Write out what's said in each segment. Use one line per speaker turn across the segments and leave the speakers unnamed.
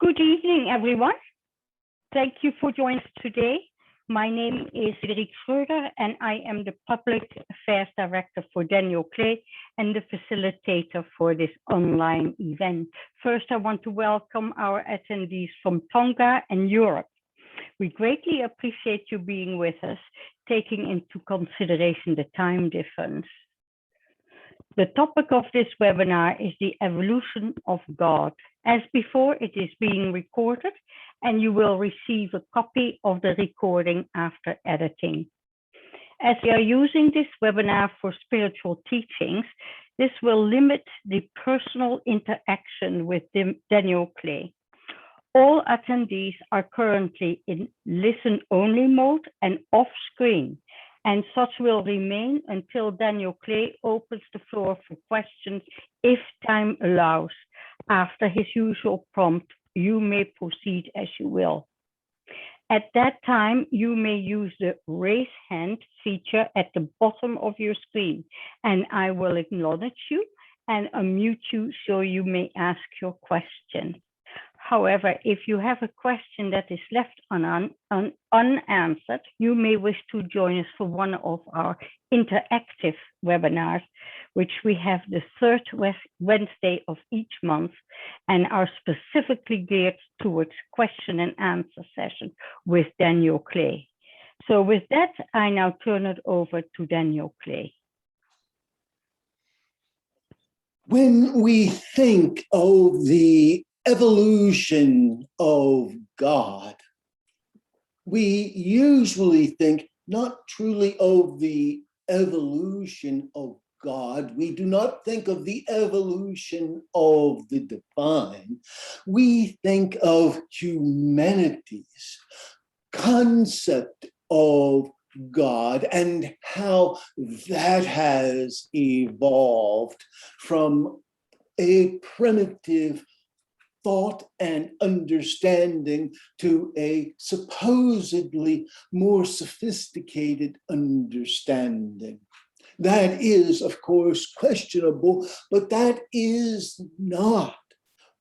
Good evening, everyone. Thank you for joining us today. My name is Frederik Schröder, and I am the Public Affairs Director for Daniel Clay and the facilitator for this online event. First, I want to welcome our attendees from Tonga and Europe. We greatly appreciate you being with us, taking into consideration the time difference. The topic of this webinar is the evolution of God. As before, it is being recorded, and you will receive a copy of the recording after editing. As we are using this webinar for spiritual teachings, this will limit the personal interaction with Daniel Clay. All attendees are currently in listen-only mode and off-screen, and such will remain until Daniel Clay opens the floor for questions if time allows. After his usual prompt, you may proceed as you will. At that time, you may use the raise hand feature at the bottom of your screen, and I will acknowledge you and unmute you so you may ask your question. However, if you have a question that is left unanswered, you may wish to join us for one of our interactive webinars, which we have the third Wednesday of each month and are specifically geared towards question and answer session with Daniel Clay. So with that, I now turn it over to Daniel Clay.
When we think of the evolution of God, we usually think not truly of the evolution of God. We do not think of the evolution of the divine. We think of humanity's concept of God and how that has evolved from a primitive thought and understanding to a supposedly more sophisticated understanding. That is, of course, questionable, but that is not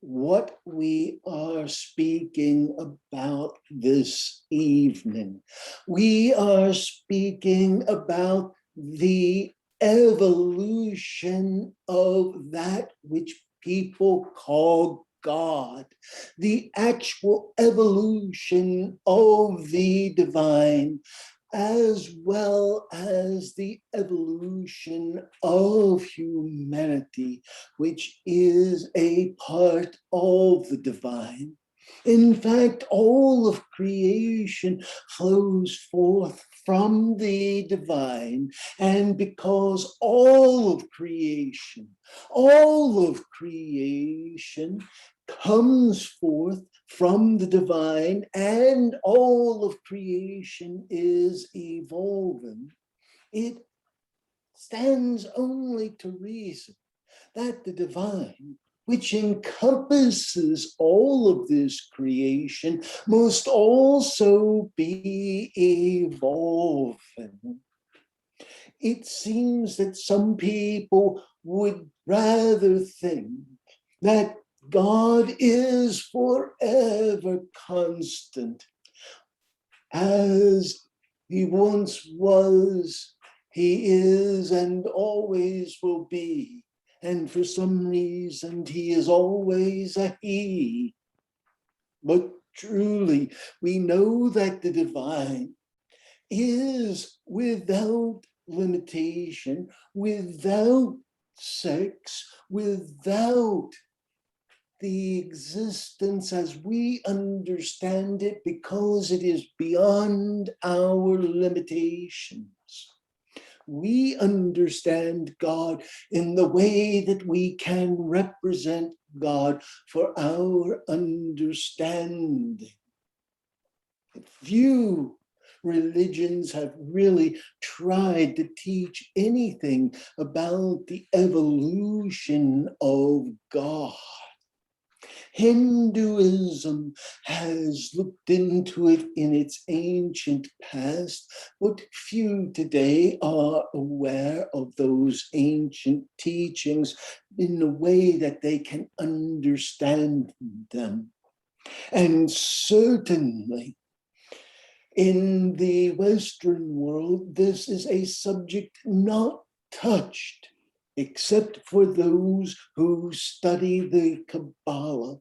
what we are speaking about this evening. We are speaking about the evolution of that which people call God, the actual evolution of the divine, as well as the evolution of humanity, which is a part of the divine. In fact, all of creation flows forth from the divine, and because all of creation comes forth from the divine, and all of creation is evolving, it stands only to reason that the divine, which encompasses all of this creation, must also be evolving. It seems that some people would rather think that God is forever constant. As he once was, he is and always will be. And for some reason, he is always a he. But truly, we know that the divine is without limitation, without sex, without the existence as we understand it, because it is beyond our limitations. We understand God in the way that we can represent God for our understanding. Few religions have really tried to teach anything about the evolution of God. Hinduism has looked into it in its ancient past, but few today are aware of those ancient teachings in a way that they can understand them. And certainly in the Western world, this is a subject not touched, except for those who study the Kabbalah.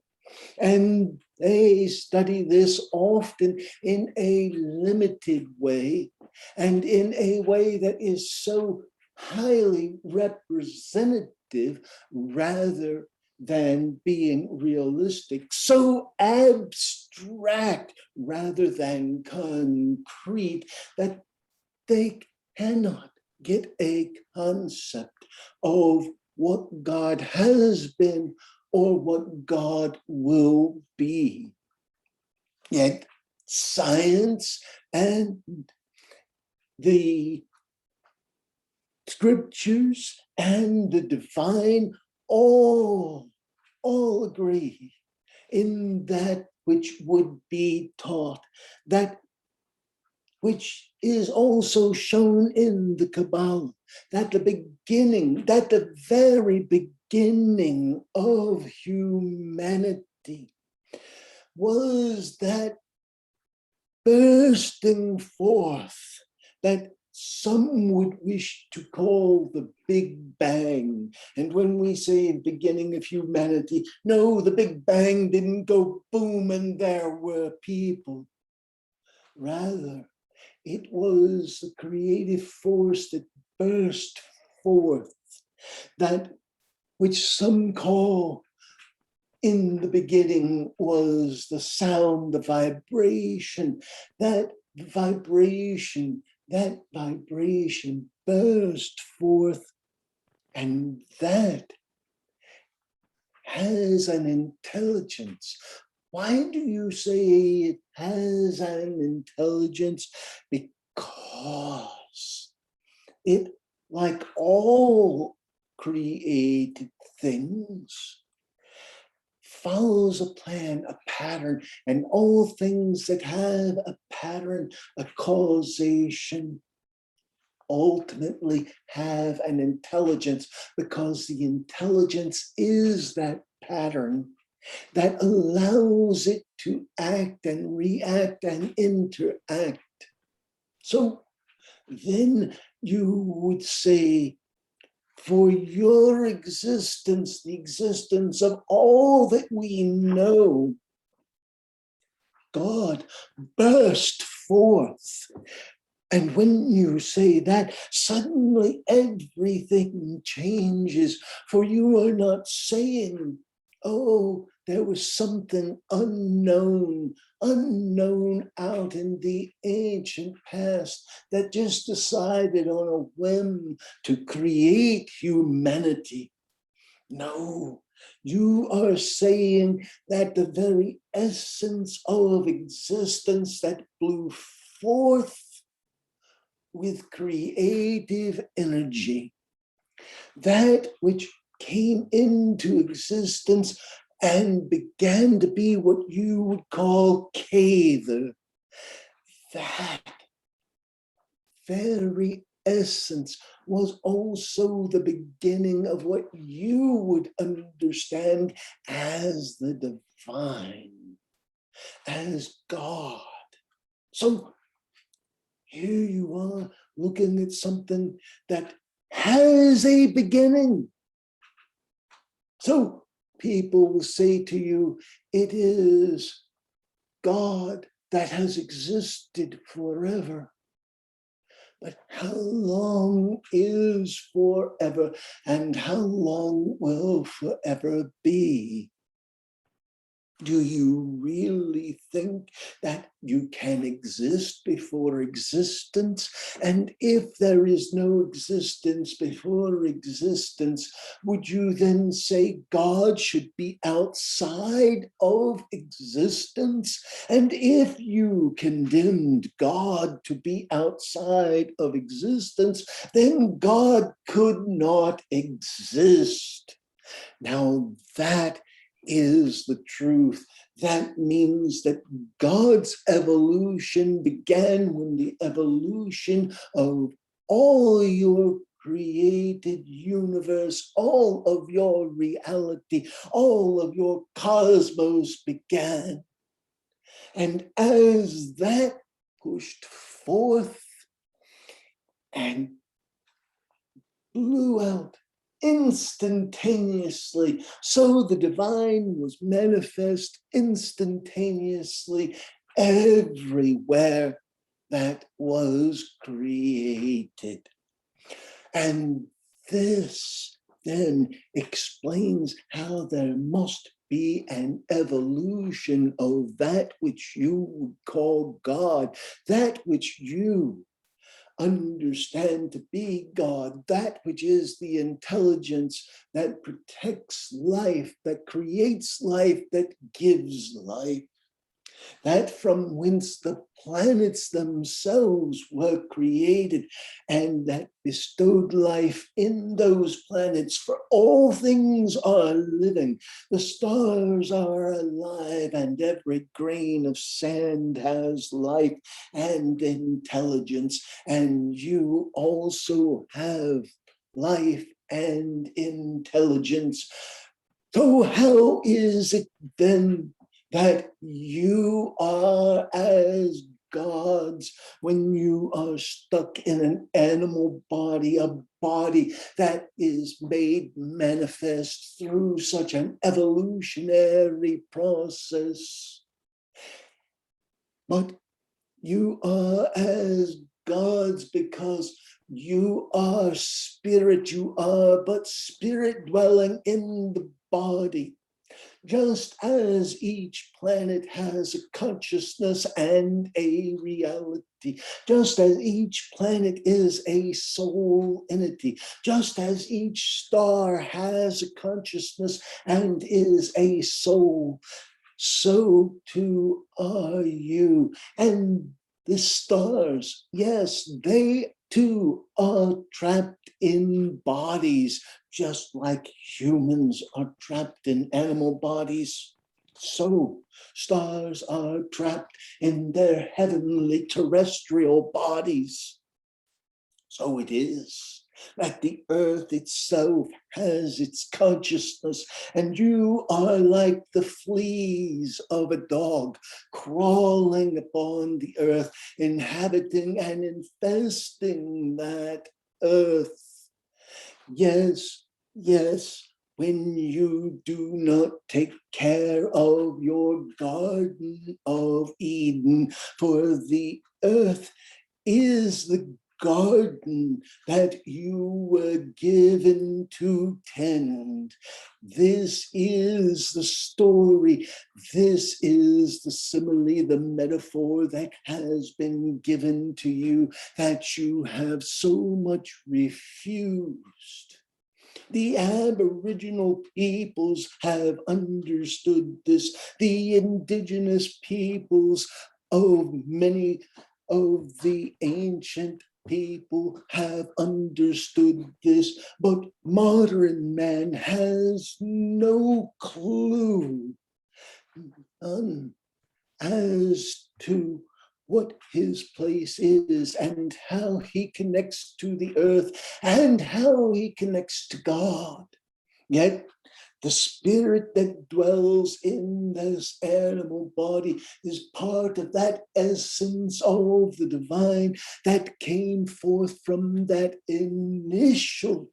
And they study this often in a limited way, and in a way that is so highly representative rather than being realistic, so abstract rather than concrete, that they cannot get a concept of what God has been or what God will be. Yet science and the scriptures and the divine all agree in that which would be taught, that which is also shown in the Kabbalah, that the very beginning of humanity was that bursting forth that some would wish to call the Big Bang. And when we say beginning of humanity, no, the Big Bang didn't go boom and there were people. Rather, it was the creative force that burst forth, that which some call in the beginning was the sound, the vibration, that vibration burst forth, and that has an intelligence. Why do you say it has an intelligence? Because it, like all created things, follows a plan, a pattern, and all things that have a pattern, a causation, ultimately have an intelligence, because the intelligence is that pattern that allows it to act and react and interact. So then you would say, for your existence, the existence of all that we know, God burst forth. And when you say that, suddenly everything changes, for you are not saying, oh, there was something unknown out in the ancient past that just decided on a whim to create humanity. No, you are saying that the very essence of existence that blew forth with creative energy, that which came into existence and began to be what you would call Kether, that very essence was also the beginning of what you would understand as the divine, as God. So here you are looking at something that has a beginning. So people will say to you, it is God that has existed forever. But how long is forever, and how long will forever be? Do you really think that you can exist before existence? And if there is no existence before existence, would you then say God should be outside of existence? And if you condemned God to be outside of existence, then God could not exist. Now that is the truth. That means that God's evolution began when the evolution of all your created universe, all of your reality, all of your cosmos began. And as that pushed forth and blew out instantaneously, so the divine was manifest instantaneously everywhere that was created. And this then explains how there must be an evolution of that which you would call God, that which you understand to be God, that which is the intelligence that protects life, that creates life, that gives life, that from whence the planets themselves were created, and that bestowed life in those planets. For all things are living, the stars are alive, and every grain of sand has life and intelligence, and you also have life and intelligence. So how is it then that you are as gods when you are stuck in an animal body, a body that is made manifest through such an evolutionary process? But you are as gods because you are spirit, you are but spirit dwelling in the body. Just as each planet has a consciousness and a reality, just as each planet is a soul entity, just as each star has a consciousness and is a soul, so too are you. And the stars, yes, they too are trapped in bodies, just like humans are trapped in animal bodies. So stars are trapped in their heavenly terrestrial bodies. So it is that the earth itself has its consciousness, and you are like the fleas of a dog crawling upon the earth, inhabiting and infesting that earth. Yes, yes, when you do not take care of your Garden of Eden, for the earth is the garden that you were given to tend. This is the story. This is the simile, the metaphor that has been given to you that you have so much refused. The Aboriginal peoples have understood this. The indigenous peoples of many of the ancient people have understood this, but modern man has no clue, none, as to what his place is and how he connects to the earth and how he connects to God. Yet the spirit that dwells in this animal body is part of that essence of the divine that came forth from that initial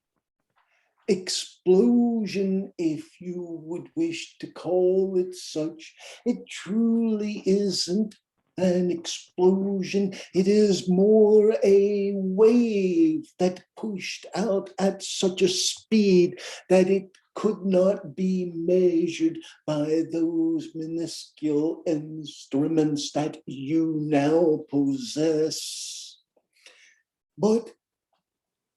explosion, if you would wish to call it such. It truly isn't an explosion. It is more a wave that pushed out at such a speed that it could not be measured by those minuscule instruments that you now possess. But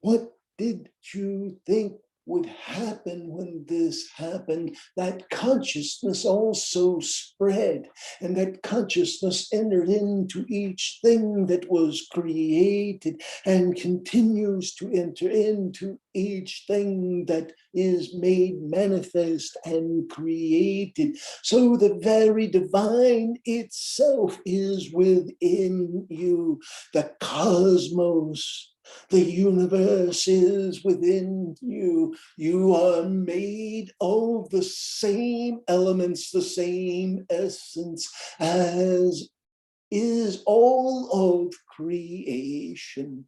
what did you think would happen when this happened? That consciousness also spread, and that consciousness entered into each thing that was created and continues to enter into each thing that is made manifest and created. So the very divine itself is within you. The cosmos The universe is within you. You are made of the same elements, the same essence as is all of creation.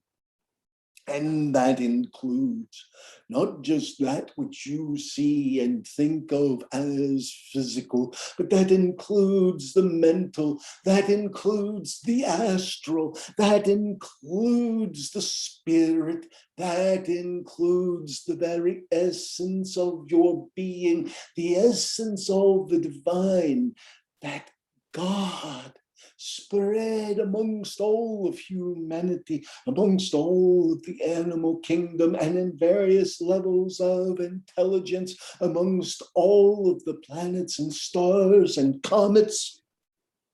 And that includes not just that which you see and think of as physical, but that includes the mental, that includes the astral, that includes the spirit, that includes the very essence of your being, the essence of the divine, that God spread amongst all of humanity, amongst all of the animal kingdom, and in various levels of intelligence, amongst all of the planets and stars and comets.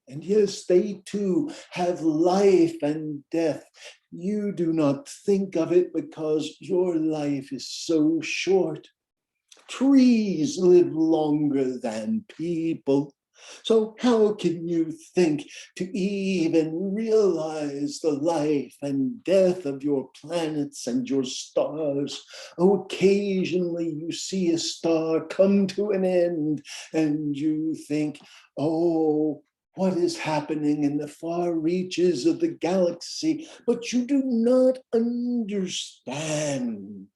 And yes, they too have life and death. You do not think of it because your life is so short. Trees live longer than people. So how can you think to even realize the life and death of your planets and your stars? Occasionally you see a star come to an end and you think, oh, what is happening in the far reaches of the galaxy? But you do not understand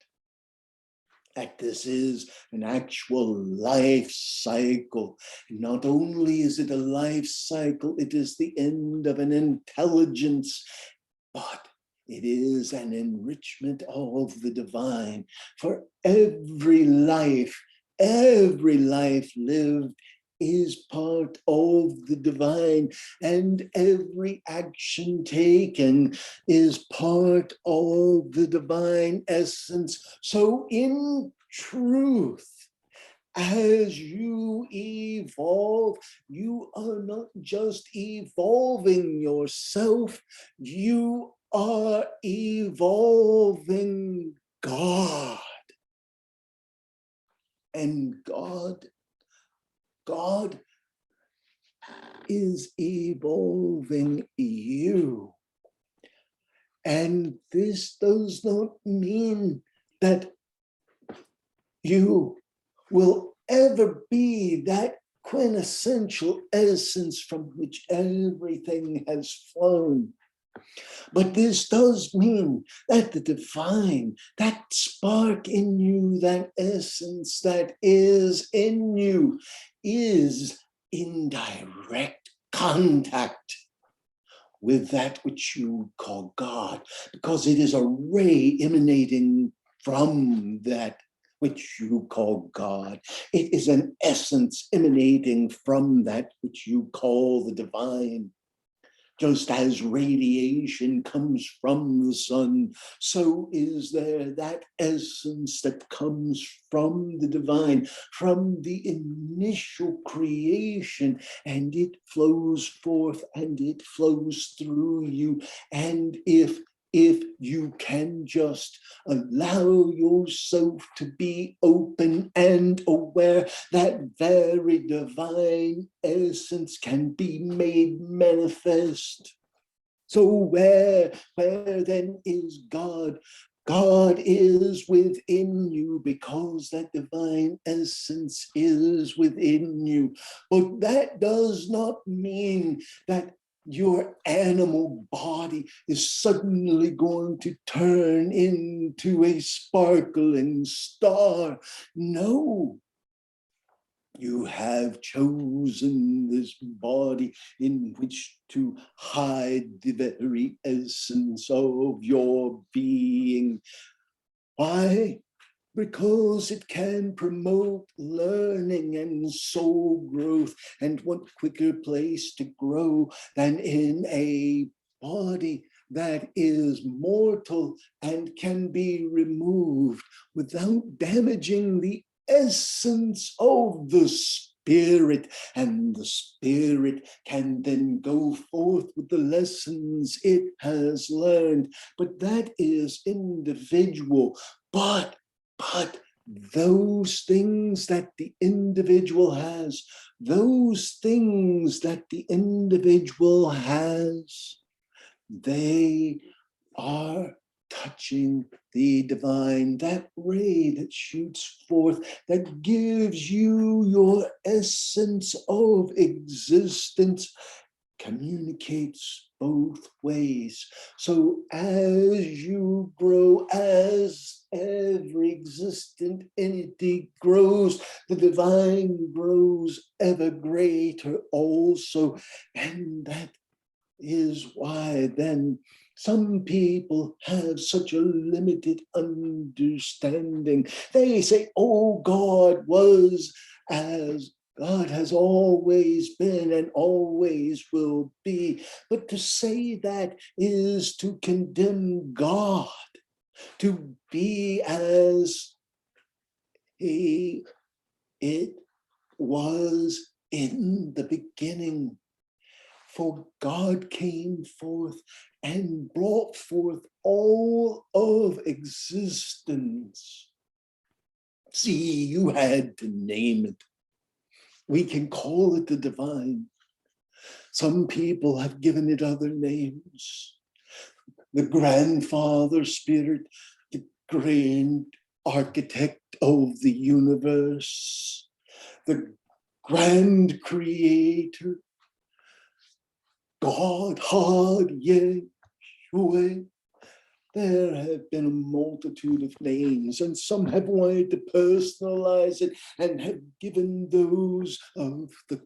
that this is an actual life cycle. Not only is it a life cycle, it is the end of an intelligence, but it is an enrichment of the divine. For every life lived is part of the divine, and every action taken is part of the divine essence. So in truth, as you evolve, you are not just evolving yourself, you are evolving God. And God is evolving you. And this does not mean that you will ever be that quintessential essence from which everything has flown. But this does mean that the divine, that spark in you, that essence that is in you, is in direct contact with that which you call God, because it is a ray emanating from that which you call God. It is an essence emanating from that which you call the divine. Just as radiation comes from the sun, so is there that essence that comes from the divine, from the initial creation, and it flows forth and it flows through you. And if you can just allow yourself to be open and aware, that very divine essence can be made manifest. So where then is God? God is within you, because that divine essence is within you. But that does not mean that your animal body is suddenly going to turn into a sparkling star. No. You have chosen this body in which to hide the very essence of your being. Why? Because it can promote learning and soul growth. And what quicker place to grow than in a body that is mortal and can be removed without damaging the essence of the spirit. And the spirit can then go forth with the lessons it has learned. But that is individual. But those things that the individual has, they are touching the divine, that ray that shoots forth, that gives you your essence of existence, communicates both ways. So as you grow, as every existent entity grows, the divine grows ever greater also. And that is why then some people have such a limited understanding. They say, oh, God was as God has always been and always will be. But to say that is to condemn God, to be as it was in the beginning. For God came forth and brought forth all of existence. See, you had to name it. We can call it the divine. Some people have given it other names. The grandfather spirit, the grand architect of the universe, the grand creator, God, Yahweh. There have been a multitude of names, and some have wanted to personalize it and have given those of the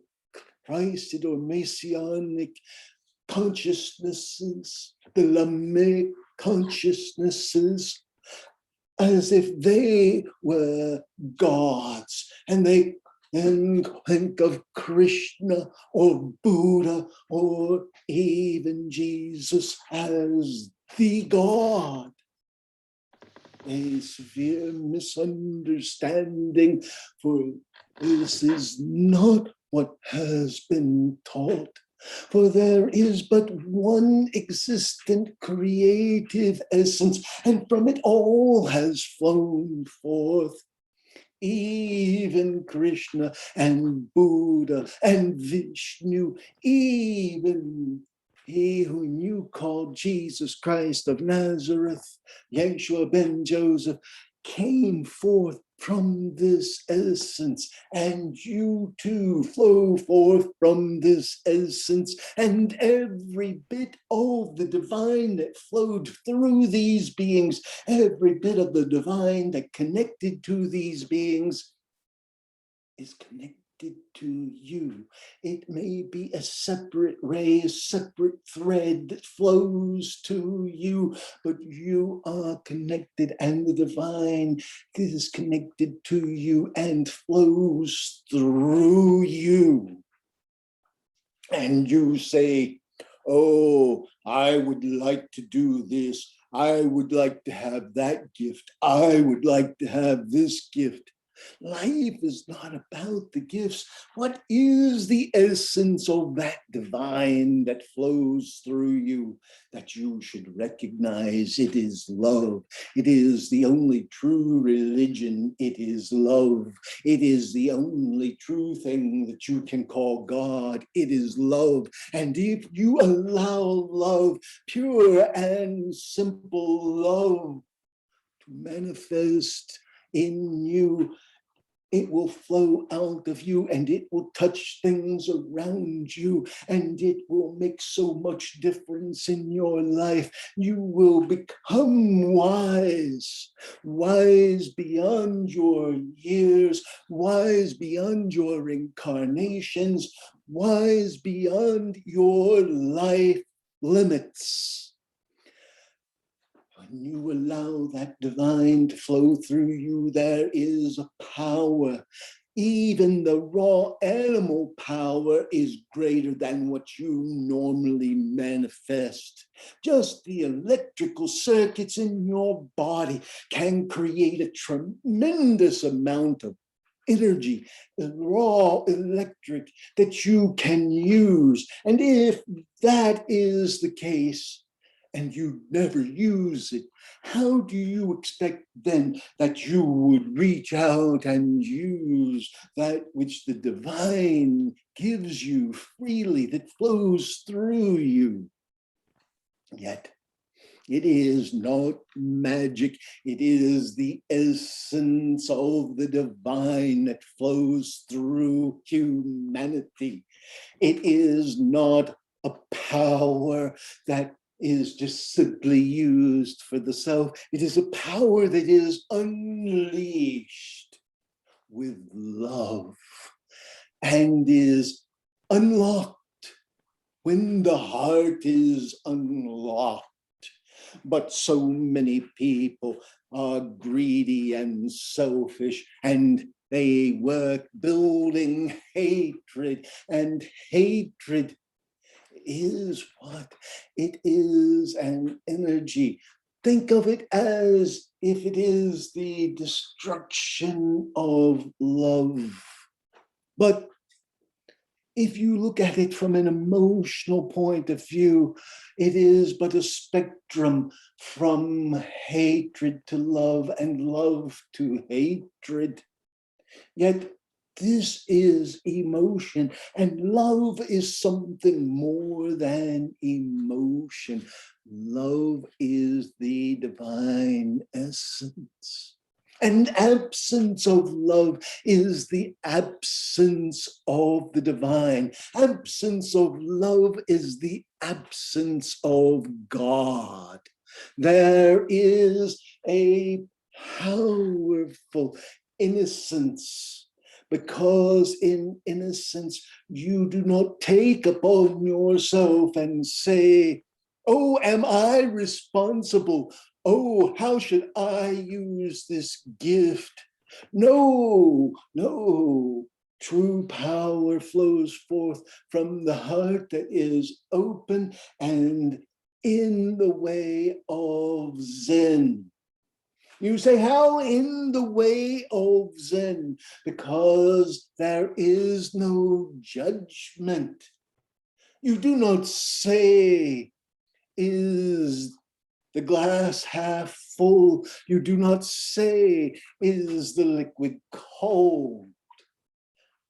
Christed or Messianic consciousnesses, the Lamaic consciousnesses, as if they were gods, and they then think of Krishna or Buddha or even Jesus as the God. A severe misunderstanding, for this is not what has been taught. For there is but one existent creative essence, and from it all has flown forth. Even Krishna and Buddha and Vishnu, even he whom you call Jesus Christ of Nazareth, Yeshua ben Joseph, came forth from this essence, and you too flow forth from this essence, and every bit of the divine that flowed through these beings, every bit of the divine that connected to these beings is connected to you. It may be a separate ray, a separate thread that flows to you, but you are connected, and the divine is connected to you and flows through you. And you say, oh, I would like to do this. I would like to have that gift. I would like to have this gift. Life is not about the gifts. What is the essence of that divine that flows through you, that you should recognize? It is love. It is the only true religion. It is love. It is the only true thing that you can call God. It is love. And if you allow love, pure and simple love, to manifest in you, it will flow out of you, and it will touch things around you, and it will make so much difference in your life. You will become wise, wise beyond your years, wise beyond your incarnations, wise beyond your life limits. When you allow that divine to flow through you, there is a power. Even the raw animal power is greater than what you normally manifest. Just the electrical circuits in your body can create a tremendous amount of energy, raw electric that you can use. And if that is the case, and you never use it, how do you expect then that you would reach out and use that which the divine gives you freely, that flows through you? Yet, It is not magic. It is the essence of the divine that flows through humanity. It is not a power that is just simply used for the self. It is a power that is unleashed with love and is unlocked when the heart is unlocked. But so many people are greedy and selfish, and they work building hatred, and hatred is what? It is an energy. Think of it as if it is the destruction of love. But if you look at it from an emotional point of view, it is but a spectrum from hatred to love and love to hatred. Yet this is emotion, and love is something more than emotion. Love is the divine essence. And absence of love is the absence of the divine. Absence of love is the absence of God. There is a powerful innocence, because in innocence you do not take upon yourself and say, oh, am I responsible? Oh, how should I use this gift? No, no. True power flows forth from the heart that is open and in the way of Zen. You say, how in the way of Zen? Because there is no judgment. You do not say, is the glass half full? You do not say, is the liquid cold?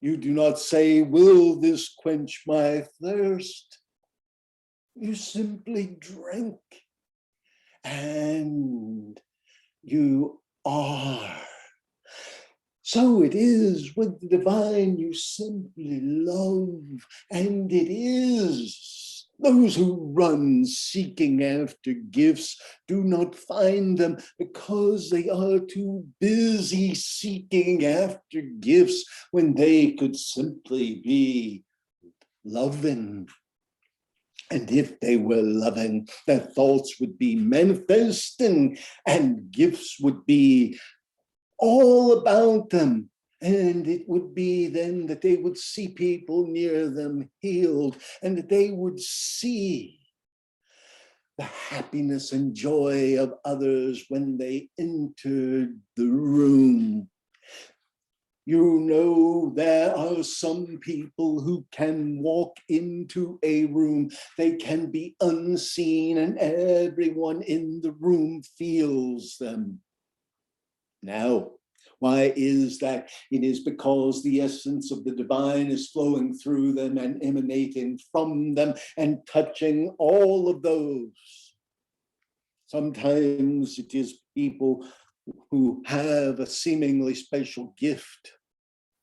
You do not say, will this quench my thirst? You simply drink, and you are. So it is with the divine. You simply love, and it is. Those who run seeking after gifts do not find them because they are too busy seeking after gifts when they could simply be loving. And if they were loving, their thoughts would be manifesting, and gifts would be all about them. And it would be then that they would see people near them healed, and that they would see the happiness and joy of others when they entered the room. You know, there are some people who can walk into a room, they can be unseen, and everyone in the room feels them. Now, why is that? It is because the essence of the divine is flowing through them and emanating from them and touching all of those. Sometimes it is people who have a seemingly special gift,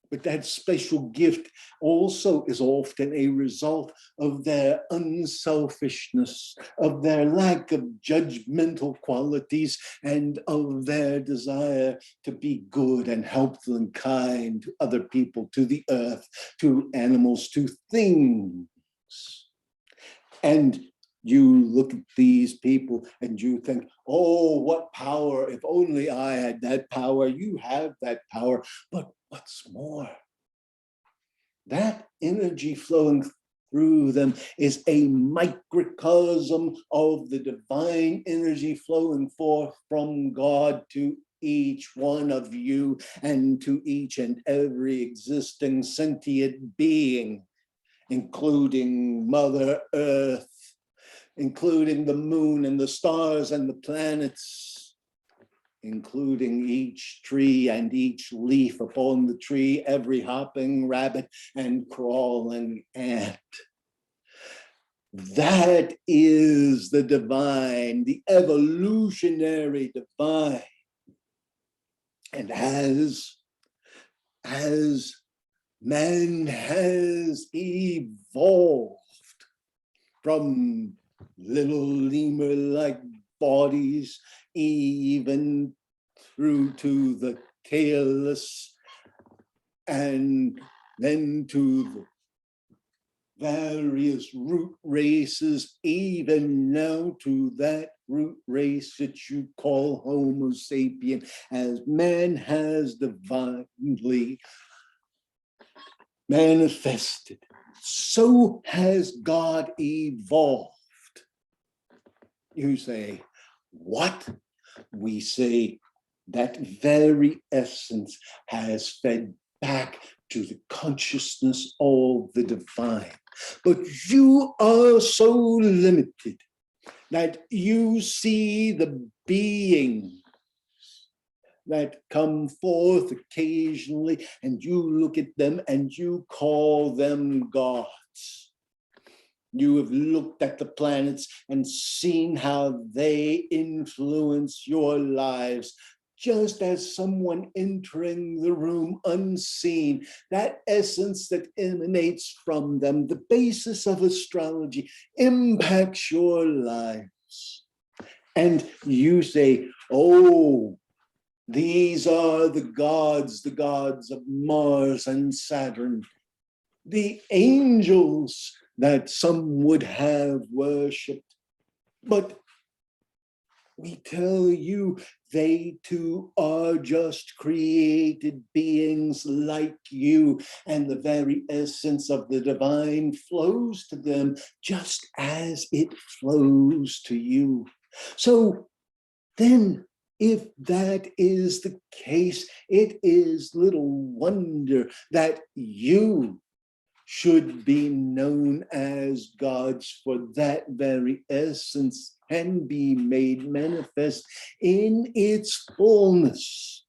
but that special gift also is often a result of their unselfishness, of their lack of judgmental qualities, and of their desire to be good and helpful and kind to other people, to the earth, to animals, to things. And you look at these people and you think, oh, what power, if only I had that power. You have that power, but what's more, that energy flowing through them is a microcosm of the divine energy flowing forth from God to each one of you and to each and every existing sentient being, including Mother Earth, including the moon and the stars and the planets, including each tree and each leaf upon the tree, every hopping rabbit and crawling ant. That is the divine, the evolutionary divine. And as man has evolved from little lemur-like bodies, even through to the tailless, and then to the various root races, even now to that root race that you call Homo sapien, as man has divinely manifested, so has God evolved. You say, what? We say that very essence has fed back to the consciousness of the divine. But you are so limited that you see the beings that come forth occasionally, and you look at them and you call them gods. You have looked at the planets and seen how they influence your lives, just as someone entering the room unseen, that essence that emanates from them, the basis of astrology, impacts your lives. And you say, oh, these are the gods of Mars and Saturn, the angels that some would have worshipped. But we tell you, they too are just created beings like you, and the very essence of the divine flows to them just as it flows to you. So then, if that is the case, it is little wonder that you should be known as gods, for that very essence can be made manifest in its fullness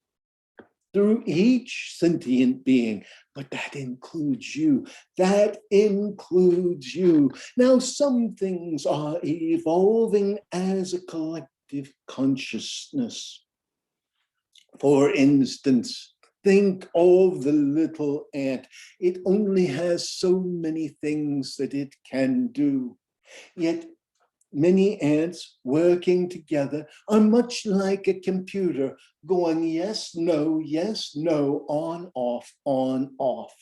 through each sentient being. But that includes you. That includes you. Now, some things are evolving as a collective consciousness. For instance, think of the little ant. It only has so many things that it can do. Yet many ants working together are much like a computer, going yes, no, on, off.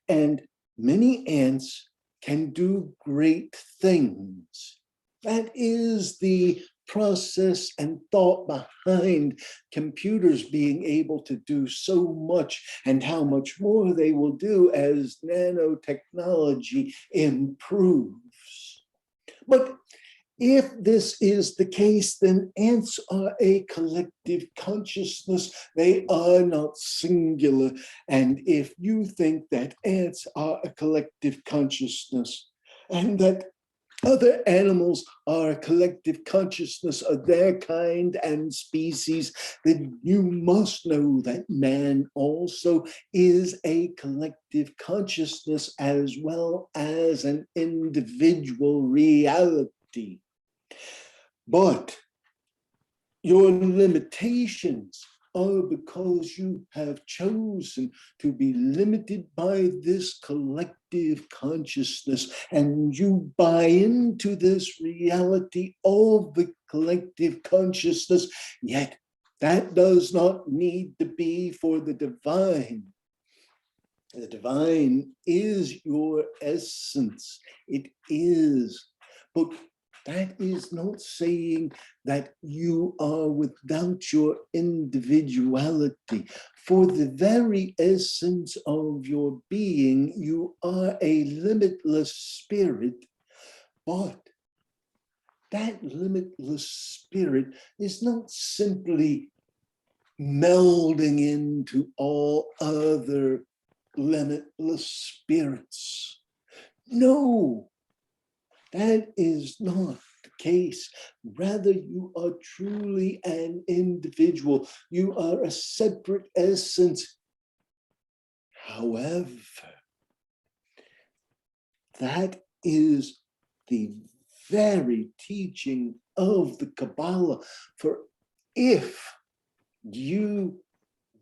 And many ants can do great things. That is the process and thought behind computers being able to do so much, and how much more they will do as nanotechnology improves. But if this is the case, then ants are a collective consciousness. They are not singular. And if you think that ants are a collective consciousness, and that other animals are a collective consciousness of their kind and species, then you must know that man also is a collective consciousness as well as an individual reality. But your limitations are because you have chosen to be limited by this collective consciousness, and you buy into this reality of the collective consciousness. Yet that does not need to be for the divine. The divine is your essence. It is. But that is not saying that you are without your individuality. For the very essence of your being, you are a limitless spirit. But that limitless spirit is not simply melding into all other limitless spirits. No. That is not the case. Rather, you are truly an individual. You are a separate essence. However, that is the very teaching of the Kabbalah. For if you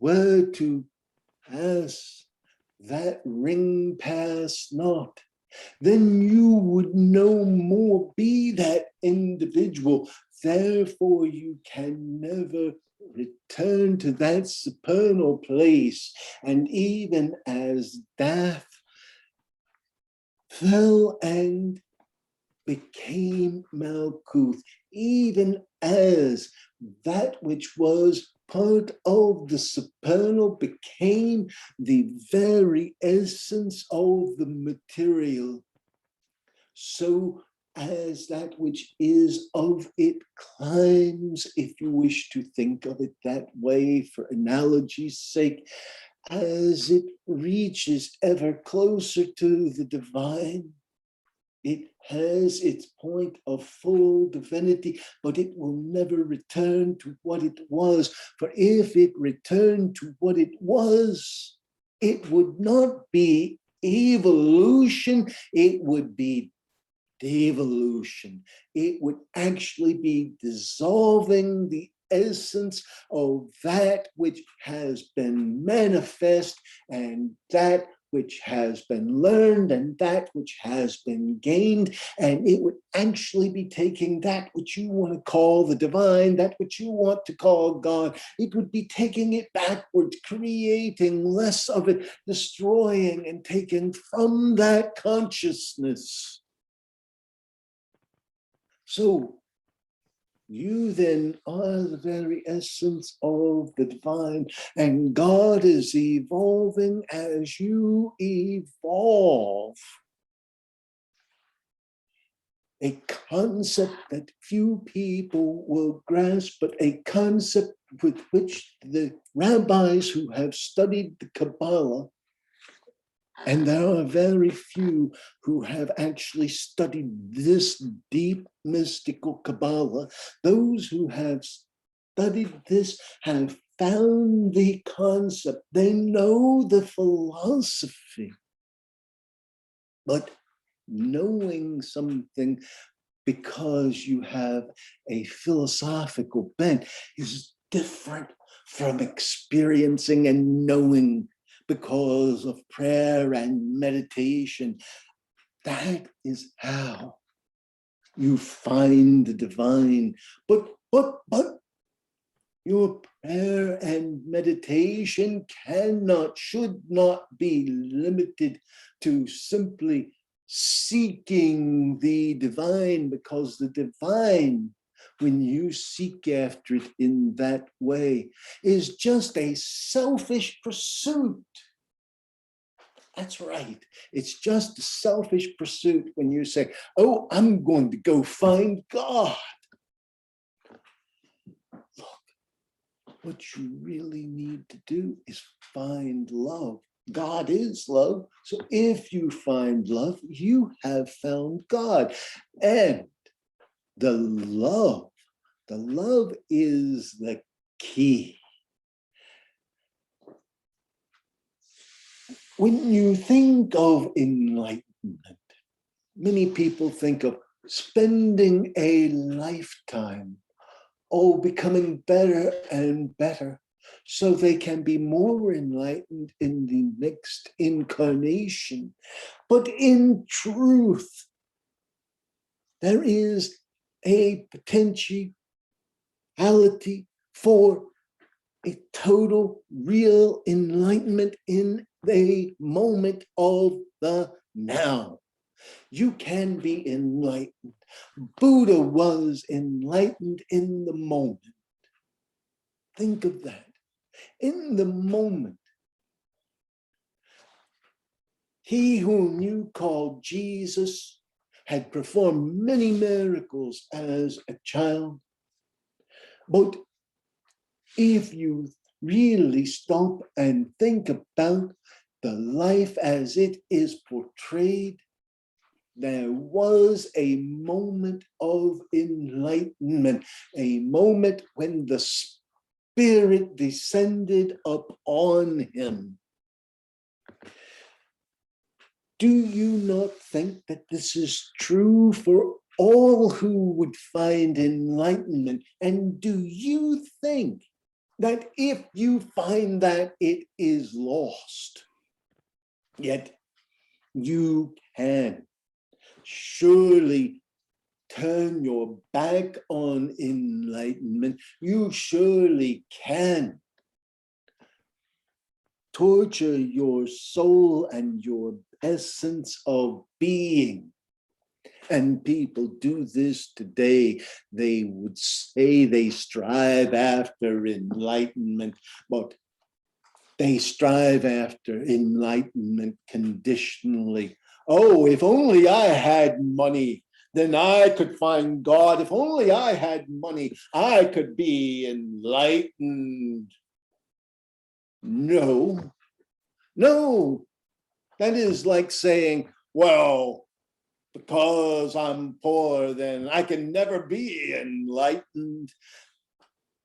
were to pass that ring pass not, then you would no more be that individual. Therefore, you can never return to that supernal place. And even as death fell and became Malkuth, even as that which was part of the supernal became the very essence of the material, so as that which is of it climbs, if you wish to think of it that way for analogy's sake, as it reaches ever closer to the divine. It has its point of full divinity, but it will never return to what it was. For if it returned to what it was, it would not be evolution, it would be devolution. It would actually be dissolving the essence of that which has been manifest and that which has been learned and that which has been gained. And it would actually be taking that which you want to call the divine, that which you want to call God. It would be taking it backwards, creating less of it, destroying and taking from that consciousness. So you then are the very essence of the divine, and God is evolving as you evolve. A concept that few people will grasp, but a concept with which the rabbis who have studied the Kabbalah, and there are very few who have actually studied this deep mystical Kabbalah. Those who have studied this have found the concept. They know the philosophy. But knowing something because you have a philosophical bent is different from experiencing and knowing because of prayer and meditation. That is how you find the divine. But your prayer and meditation should not be limited to simply seeking the divine, because the divine, when you seek after it in that way, is just a selfish pursuit. That's right. It's just a selfish pursuit when you say, oh, I'm going to go find God. Look, what you really need to do is find love. God is love. So if you find love, you have found God. And the love is the key. When you think of enlightenment, many people think of spending a lifetime, becoming better and better, so they can be more enlightened in the next incarnation. But in truth, there is a potentiality for a total real enlightenment in the moment of the now. You can be enlightened. Buddha was enlightened in the moment. Think of that. In the moment. He whom you call Jesus had performed many miracles as a child. But if you really stop and think about the life as it is portrayed, there was a moment of enlightenment, a moment when the Spirit descended upon him. do you not think that this is true for all who would find enlightenment? And do you think that if you find that it is lost, yet you can surely turn your back on enlightenment, you surely can torture your soul and your essence of being. And people do this today. They would say they strive after enlightenment, but they strive after enlightenment conditionally. Oh, if only I had money, then I could find God. If only I had money, I could be enlightened. No, no. That is like saying, well, because I'm poor, then I can never be enlightened.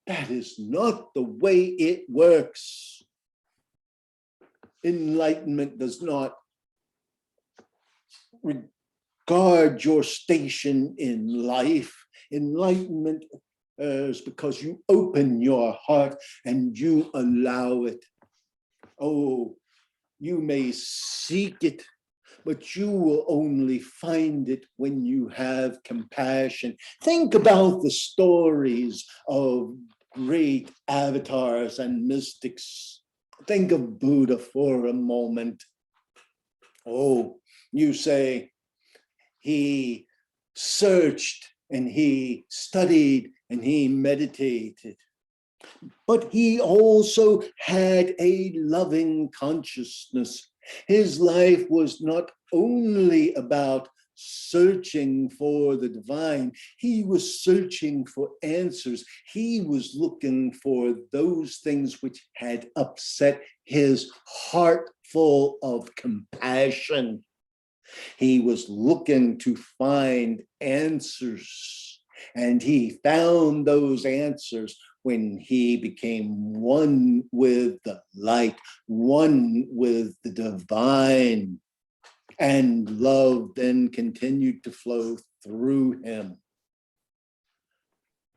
That is not the way it works. Enlightenment does not regard your station in life. Enlightenment is because you open your heart and you allow it. Oh, you may seek it, but you will only find it when you have compassion. Think about the stories of great avatars and mystics. Think of Buddha for a moment. Oh, you say he searched and he studied and he meditated, but he also had a loving consciousness. His life was not only about searching for the divine, he was searching for answers. He was looking for those things which had upset his heart full of compassion. He was looking to find answers, and he found those answers when he became one with the light, one with the divine, and love then continued to flow through him.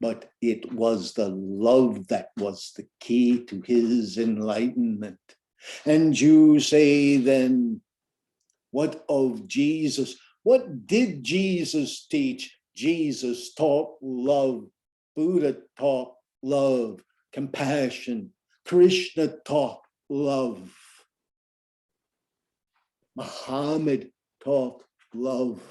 But it was the love that was the key to his enlightenment. And you say then, what of Jesus? What did Jesus teach? Jesus taught love. Buddha taught love, compassion. Krishna taught love. Muhammad taught love.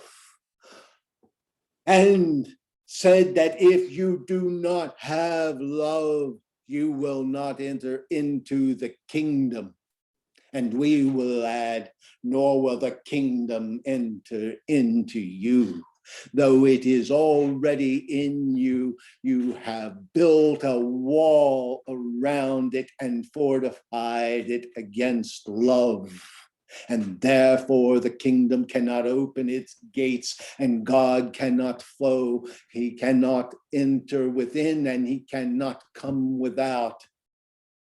And said that if you do not have love, you will not enter into the kingdom. And we will add, nor will the kingdom enter into you. Though it is already in you, you have built a wall around it and fortified it against love. And therefore the kingdom cannot open its gates and God cannot flow. He cannot enter within and he cannot come without.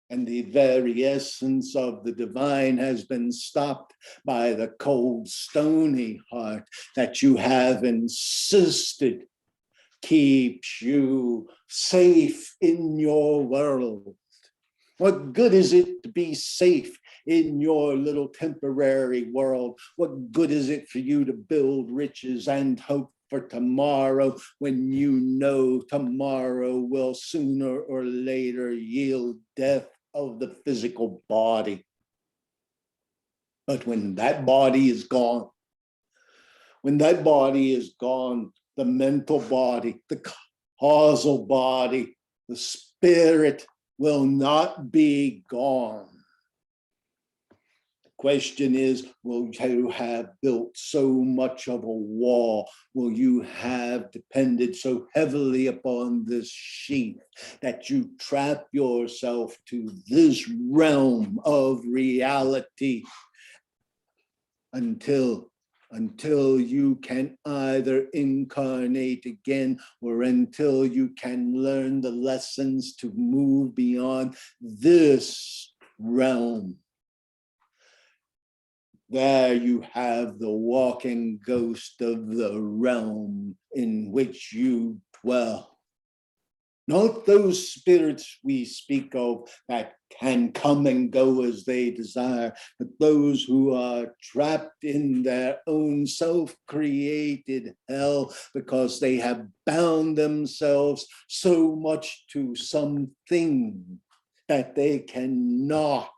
And the very essence of the divine has been stopped by the cold, stony heart that you have insisted keeps you safe in your world. What good is it to be safe in your little temporary world? What good is it for you to build riches and hope for tomorrow when you know tomorrow will sooner or later yield death of the physical body? But when that body is gone, the mental body, the causal body, the spirit will not be gone. The question is, will you have built so much of a wall? Will you have depended so heavily upon this sheath that you trap yourself to this realm of reality until you can either incarnate again or until you can learn the lessons to move beyond this realm? There you have the walking ghost of the realm in which you dwell. Not those spirits we speak of that can come and go as they desire, but those who are trapped in their own self-created hell because they have bound themselves so much to something that they cannot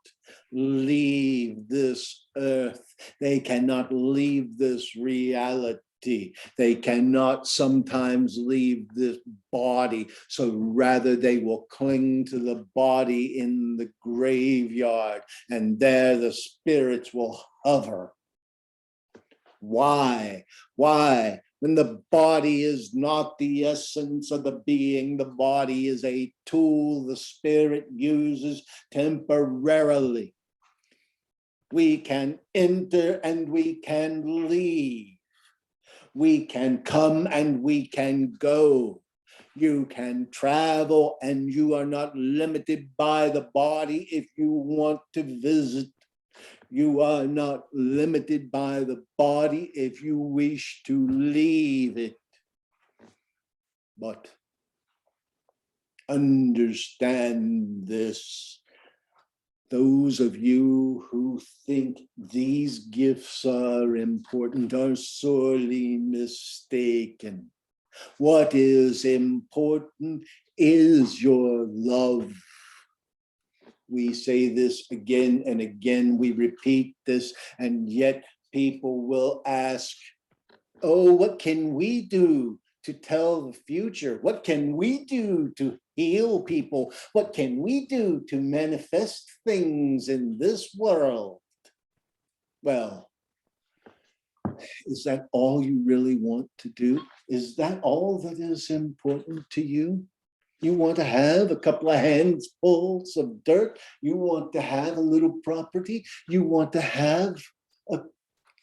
leave this earth. They cannot leave this reality. They cannot sometimes leave this body. So rather they will cling to the body in the graveyard, and there the spirits will hover. Why? Why? When the body is not the essence of the being, the body is a tool the spirit uses temporarily. We can enter and we can leave. We can come and we can go. You can travel and you are not limited by the body if you want to visit. You are not limited by the body if you wish to leave it. But understand this. Those of you who think these gifts are important are sorely mistaken. What is important is your love. We say this again and again, we repeat this, and yet people will ask, oh, what can we do to tell the future? What can we do to heal people? What can we do to manifest things in this world? Well, is that all you really want to do? Is that all that is important to you? You want to have a couple of handfuls of dirt? You want to have a little property? You want to have a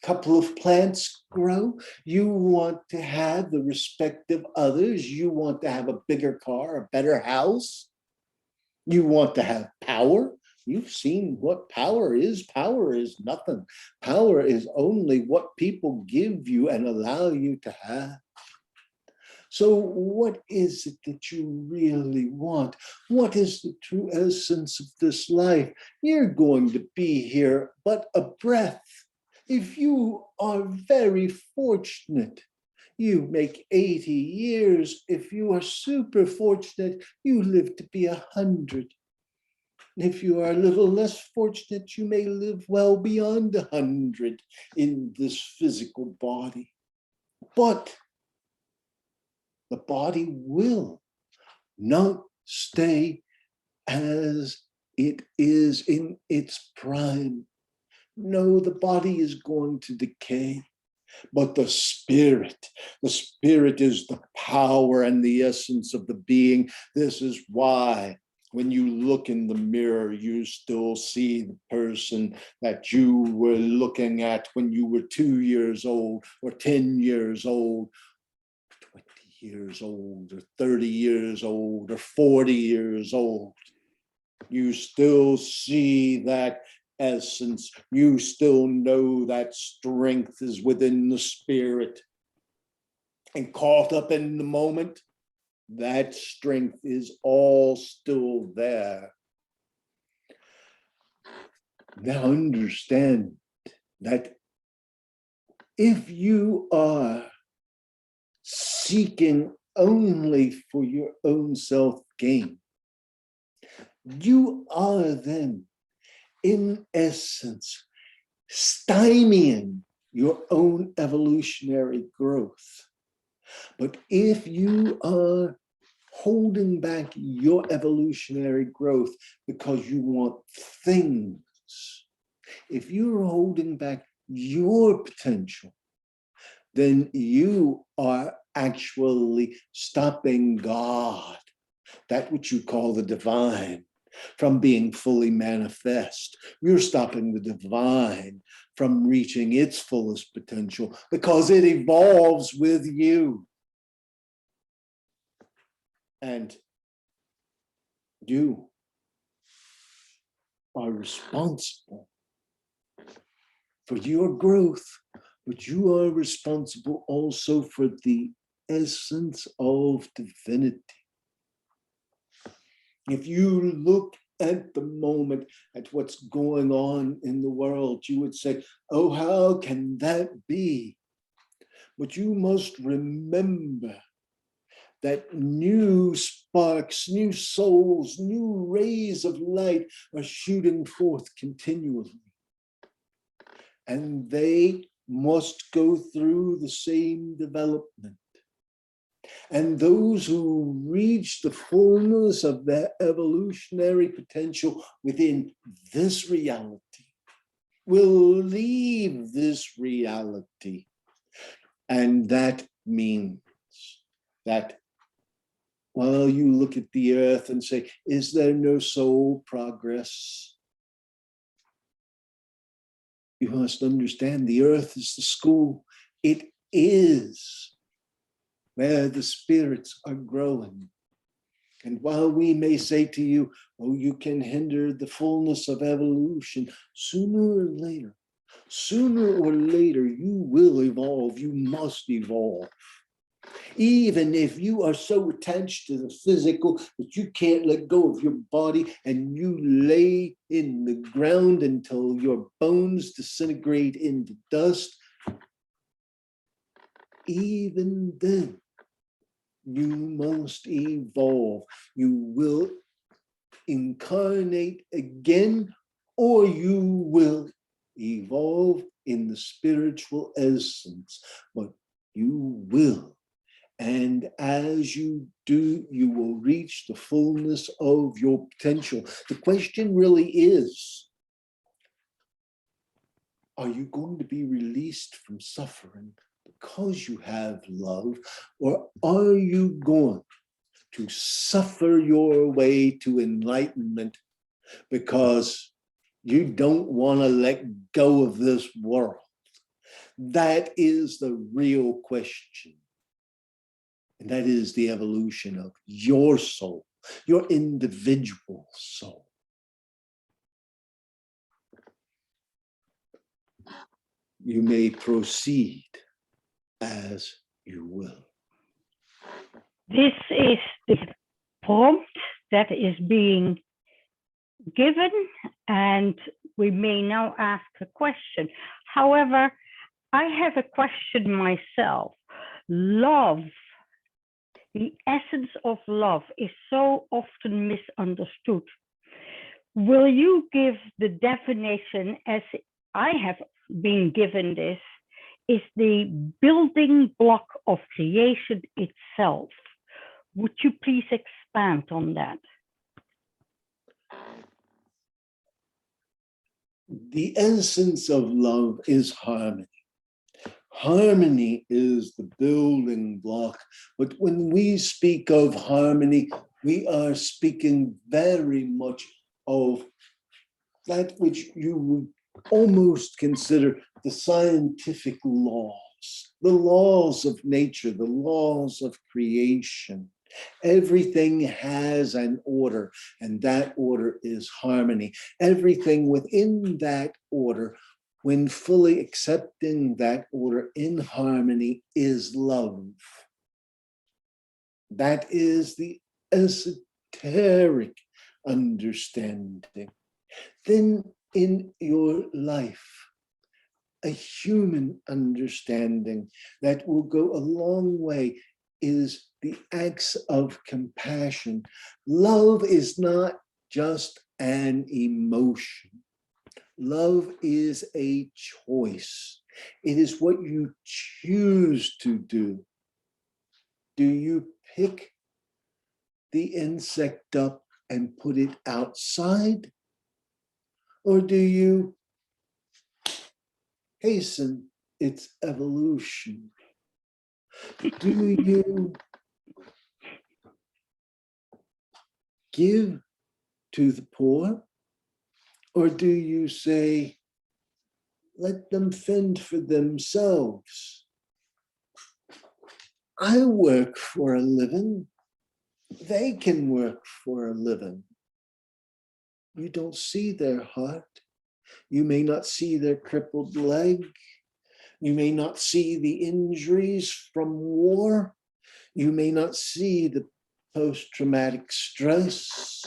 couple of plants grow? You want to have the respect of others? You want to have a bigger car, a better house? You want to have power? You've seen what power is. Power is nothing. Power is only what people give you and allow you to have. So what is it that you really want? What is the true essence of this life? You're going to be here but a breath. If you are very fortunate, you make 80 years. If you are super fortunate, you live to be 100. If you are a little less fortunate, you may live well beyond 100 in this physical body. But the body will not stay as it is in its prime. No, the body is going to decay, but the spirit is the power and the essence of the being. This is why when you look in the mirror, you still see the person that you were looking at when you were 2 years old or 10 years old, 20 years old or 30 years old or 40 years old. You still see that essence. You still know that strength is within the spirit. And caught up in the moment, that strength is all still there. Now understand that if you are seeking only for your own self-gain, you are then, in essence, stymieing your own evolutionary growth. But if you are holding back your evolutionary growth because you want things, if you're holding back your potential, then you are actually stopping God, that which you call the divine, from being fully manifest. You're stopping the divine from reaching its fullest potential because it evolves with you. And you are responsible for your growth, but you are responsible also for the essence of divinity. If you look at the moment at what's going on in the world, you would say, oh, how can that be? But you must remember that new sparks, new souls, new rays of light are shooting forth continually. And they must go through the same development. And those who reach the fullness of their evolutionary potential within this reality will leave this reality. And that means that while you look at the earth and say, is there no soul progress? You must understand the earth is the school. It is where the spirits are growing. And while we may say to you, oh, you can hinder the fullness of evolution, sooner or later, you will evolve. You must evolve. Even if you are so attached to the physical that you can't let go of your body and you lay in the ground until your bones disintegrate into dust, even then, you must evolve. You will incarnate again, or you will evolve in the spiritual essence, but you will. And as you do, you will reach the fullness of your potential. The question really is, are you going to be released from suffering because you have love, or are you going to suffer your way to enlightenment because you don't want to let go of this world? That is the real question. And that is the evolution of your soul, your individual soul. You may proceed as you will.
This is the prompt that is being given, and we may now ask a question. However, I have a question myself. Love, the essence of love, is so often misunderstood. Will you give the definition, as I have been given this, is the building block of creation itself? Would you please expand on that?
The essence of love is harmony. Harmony is the building block. But when we speak of harmony, we are speaking very much of that which you would almost consider the scientific laws, the laws of nature, the laws of creation. Everything has an order, and that order is harmony. Everything within that order, when fully accepting that order in harmony, is love. That is the esoteric understanding. Then in your life, a human understanding that will go a long way is the acts of compassion. Love is not just an emotion. Love is a choice. It is what you choose to do. Do you pick the insect up and put it outside? Or do you hasten its evolution? Do you give to the poor? Or do you say, let them fend for themselves? I work for a living. They can work for a living. You don't see their heart. You may not see their crippled leg. You may not see the injuries from war. You may not see the post-traumatic stress.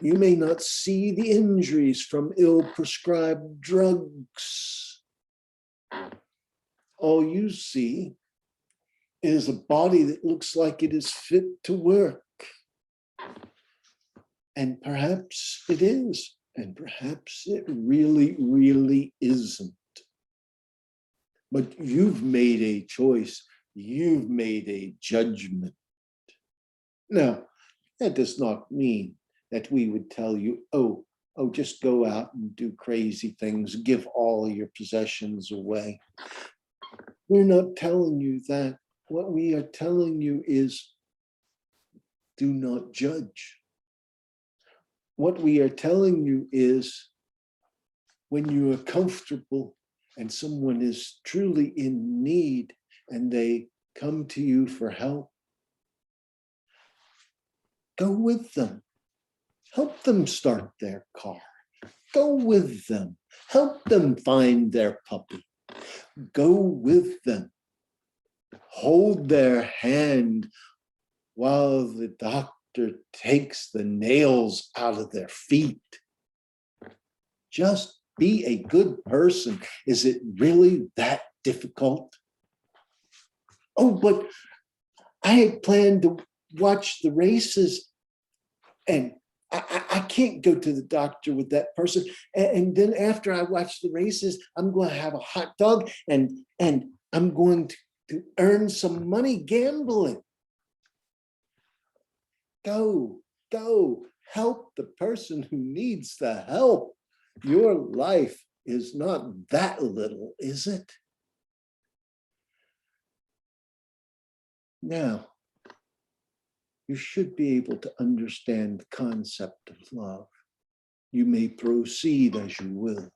You may not see the injuries from ill-prescribed drugs. All you see is a body that looks like it is fit to work. And perhaps it is, and perhaps it really, really isn't. But you've made a choice. You've made a judgment. Now, that does not mean that we would tell you, oh, just go out and do crazy things, give all your possessions away. We're not telling you that. What we are telling you is, do not judge. What we are telling you is, when you are comfortable and someone is truly in need and they come to you for help, go with them. Help them start their car. Go with them. Help them find their puppy. Go with them. Hold their hand while the doctor takes the nails out of their feet. Just be a good person. Is it really that difficult? Oh, but I had planned to watch the races, and I can't go to the doctor with that person. And then after I watch the races, I'm going to have a hot dog and I'm going to earn some money gambling. Go, help the person who needs the help. Your life is not that little, is it? Now, you should be able to understand the concept of love. You may proceed as you will.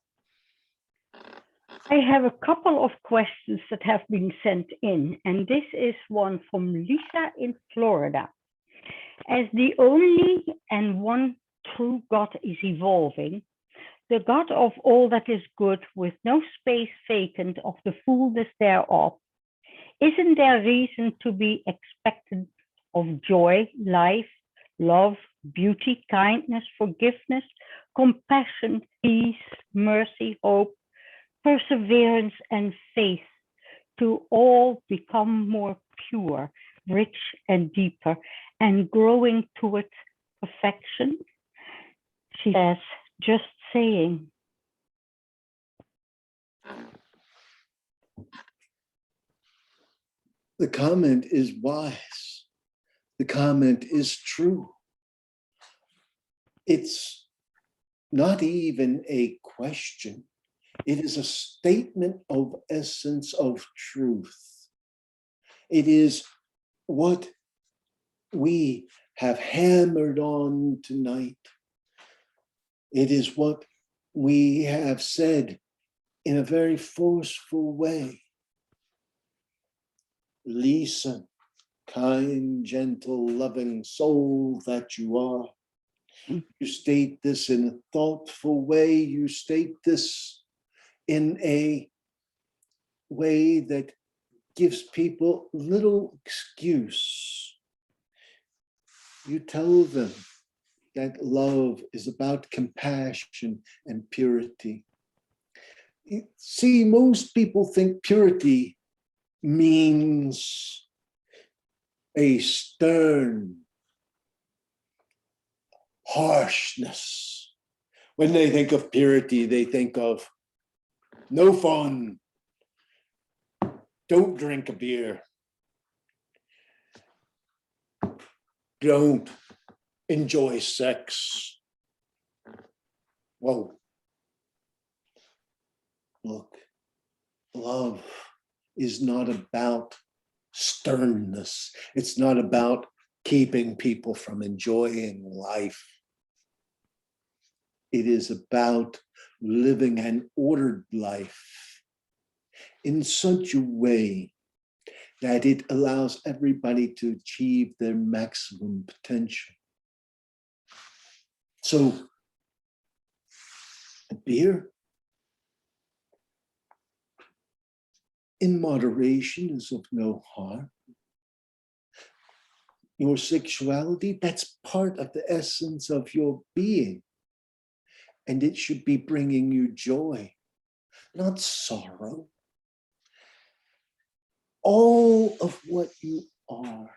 I have a couple of questions that have been sent in, and this is one from Lisa in Florida. As the only and one true God is evolving, the God of all that is good, with no space vacant of the fullness thereof, isn't there reason to be expectant of joy, life, love, beauty, kindness, forgiveness, compassion, peace, mercy, hope, perseverance, and faith, to all become more pure, rich, and deeper, and growing towards perfection? She says, just saying.
The comment is wise. The comment is true. It's not even a question. It is a statement of essence of truth. It is what we have hammered on tonight. It is what we have said in a very forceful way. Lisa, kind, gentle, loving soul that you are, you state this in a thoughtful way. You state this in a way that gives people little excuse. You tell them that love is about compassion and purity. See, most people think purity means a stern harshness. When they think of purity, they think of no fun, don't drink a beer, don't enjoy sex. Whoa. Look, love is not about sternness. It's not about keeping people from enjoying life. It is about living an ordered life in such a way that it allows everybody to achieve their maximum potential. So, a beer, in moderation is of no harm. Your sexuality, that's part of the essence of your being. And it should be bringing you joy, not sorrow. All of what you are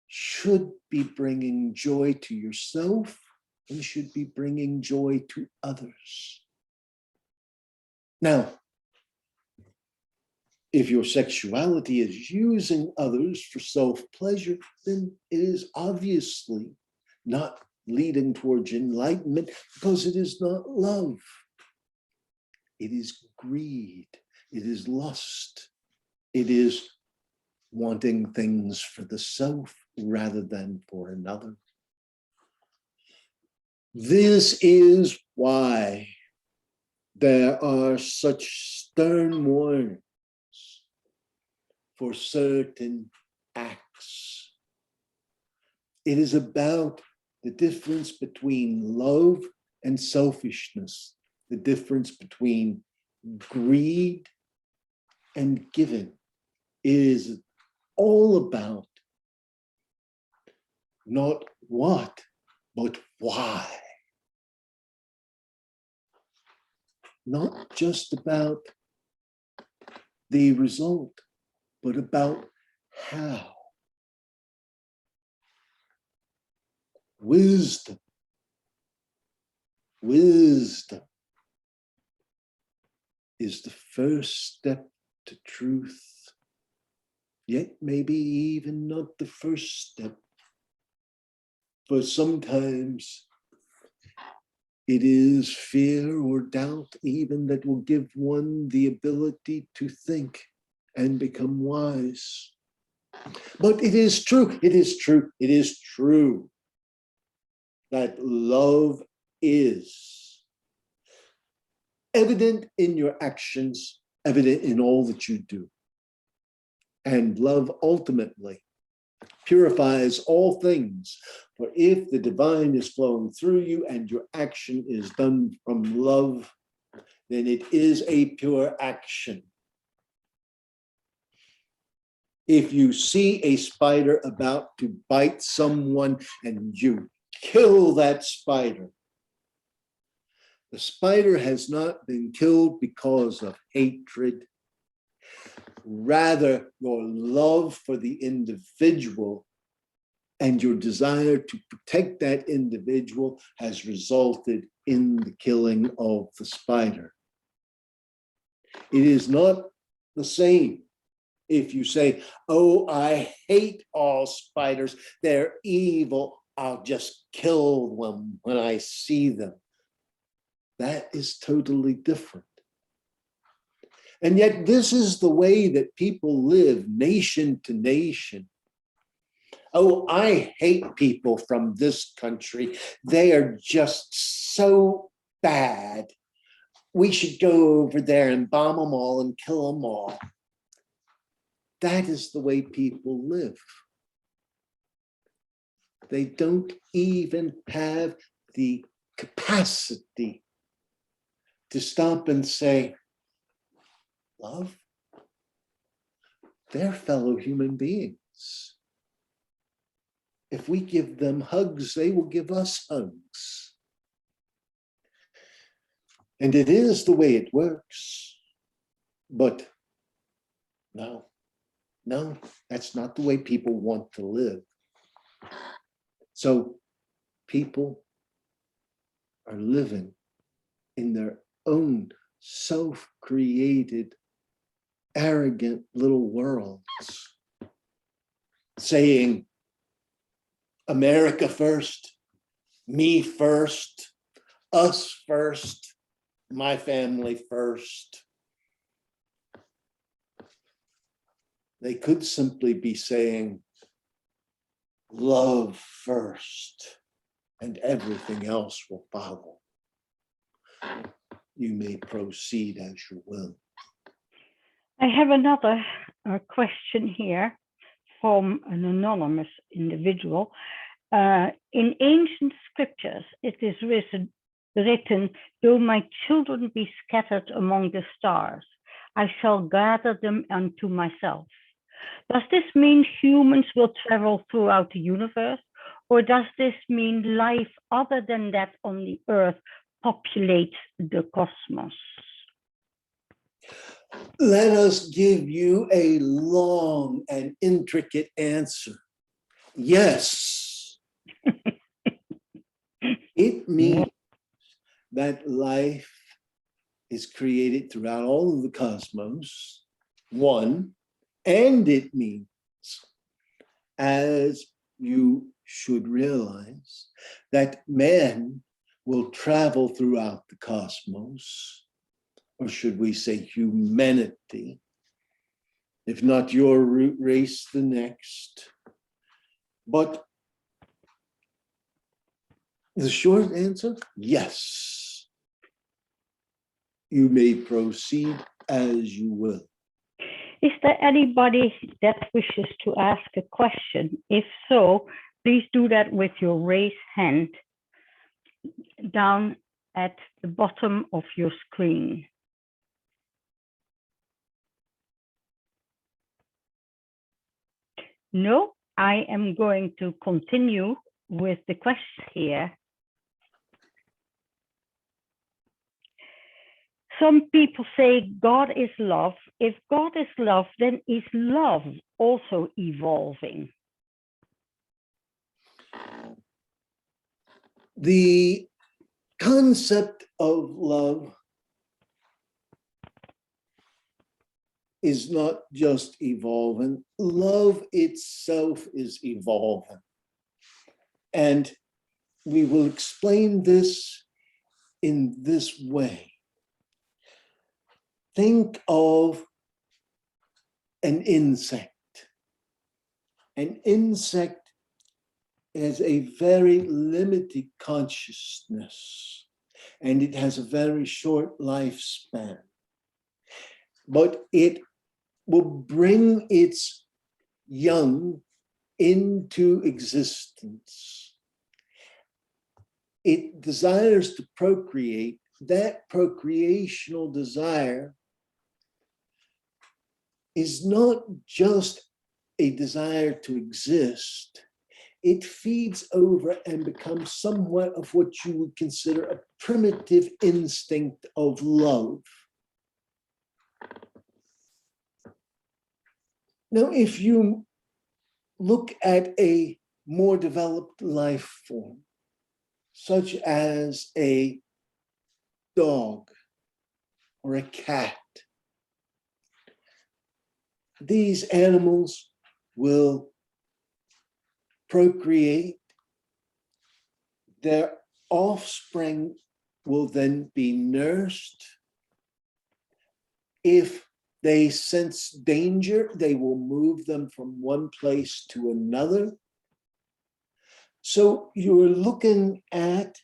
should be bringing joy to yourself and should be bringing joy to others. Now, if your sexuality is using others for self-pleasure, then it is obviously not leading towards enlightenment because it is not love. It is greed. It is lust. It is wanting things for the self rather than for another. This is why there are such stern warnings for certain acts. It is about the difference between love and selfishness, the difference between greed and giving. It is all about not what, but why. Not just about the result, but about how. Wisdom is the first step to truth, yet maybe even not the first step. For sometimes it is fear or doubt even that will give one the ability to think and become wise. But it is true, it is true, it is true that love is evident in your actions, evident in all that you do. And love ultimately purifies all things. For if the divine is flowing through you and your action is done from love, then it is a pure action. If you see a spider about to bite someone and you kill that spider, the spider has not been killed because of hatred. Rather, your love for the individual and your desire to protect that individual has resulted in the killing of the spider. It is not the same if you say, oh, I hate all spiders, they're evil, I'll just kill them when I see them. That is totally different. And yet this is the way that people live nation to nation. Oh, I hate people from this country. They are just so bad. We should go over there and bomb them all and kill them all. That is the way people live. They don't even have the capacity to stop and say, love, they're fellow human beings. If we give them hugs, they will give us hugs. And it is the way it works. But no, that's not the way people want to live. So people are living in their own self-created, arrogant little worlds, saying, America first, me first, us first, my family first. They could simply be saying, love first, and everything else will follow. You may proceed as you will.
I have another question here from an anonymous individual. In ancient scriptures, it is written, though my children be scattered among the stars, I shall gather them unto myself. Does this mean humans will travel throughout the universe? Or does this mean life other than that on the earth populates the cosmos?
Let us give you a long and intricate answer. Yes. It means that life is created throughout all of the cosmos, one, and it means, as you should realize, that man will travel throughout the cosmos, or should we say humanity, if not your race, the next. But the short answer, yes. You may proceed as you will.
Is there anybody that wishes to ask a question? If so, please do that with your raised hand down at the bottom of your screen. No, I am going to continue with the question here. Some people say God is love. If God is love, then is love also evolving?
The concept of love is not just evolving. Love itself is evolving. And we will explain this in this way. Think of an insect. An insect has a very limited consciousness, and it has a very short lifespan. But it will bring its young into existence. It desires to procreate. That procreational desire is not just a desire to exist. It feeds over and becomes somewhat of what you would consider a primitive instinct of love. Now, if you look at a more developed life form, such as a dog or a cat, these animals will procreate. Their offspring will then be nursed. If they sense danger, they will move them from one place to another. So you're looking at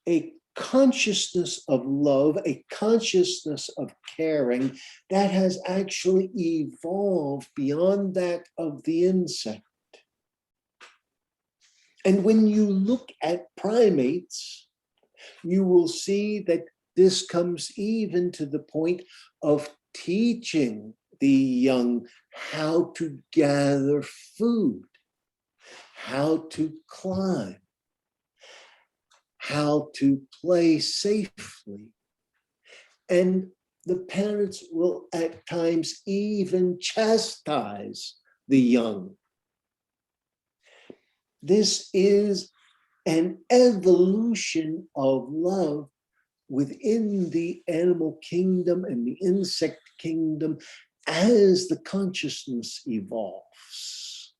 a consciousness of love, a consciousness of caring that has actually evolved beyond that of the insect. And when you look at primates, you will see that this comes even to the point of teaching the young how to gather food, how to climb, how to play safely. And the parents will at times even chastise the young. This is an evolution of love within the animal kingdom and the insect kingdom as the consciousness evolves.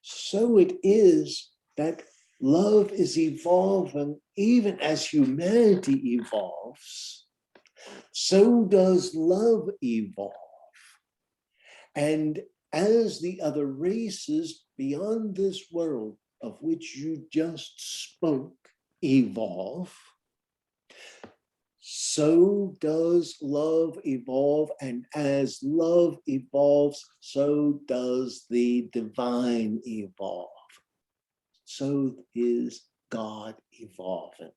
So it is that love is evolving even as humanity evolves. So does love evolve. And as the other races beyond this world of which you just spoke evolve, so does love evolve. And as love evolves, so does the divine evolve. So is God evolving.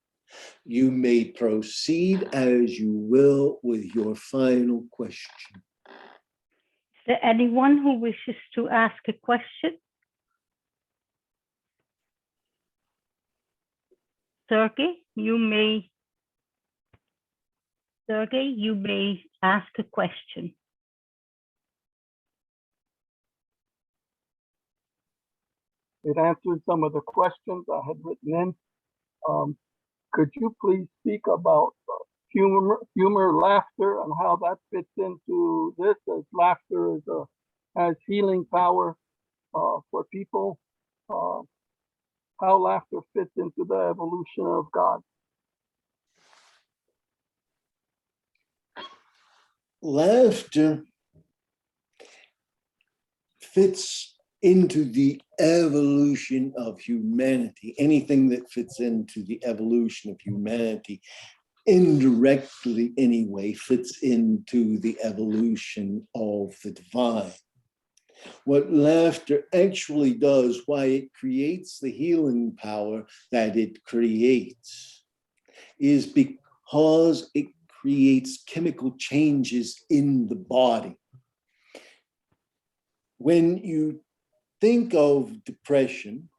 You may proceed as you will with your final question.
Is there anyone who wishes to ask a question? Sergey, you may ask a question.
It answered some of the questions I had written in. Could you please speak about humor, laughter, and how that fits into this, as laughter has healing power for people? How laughter fits into the evolution of God?
Laughter fits into the evolution of humanity. Anything that fits into the evolution of humanity, indirectly anyway, fits into the evolution of the divine. What laughter actually does, why it creates the healing power that it creates, is because it creates chemical changes in the body. When you think of depression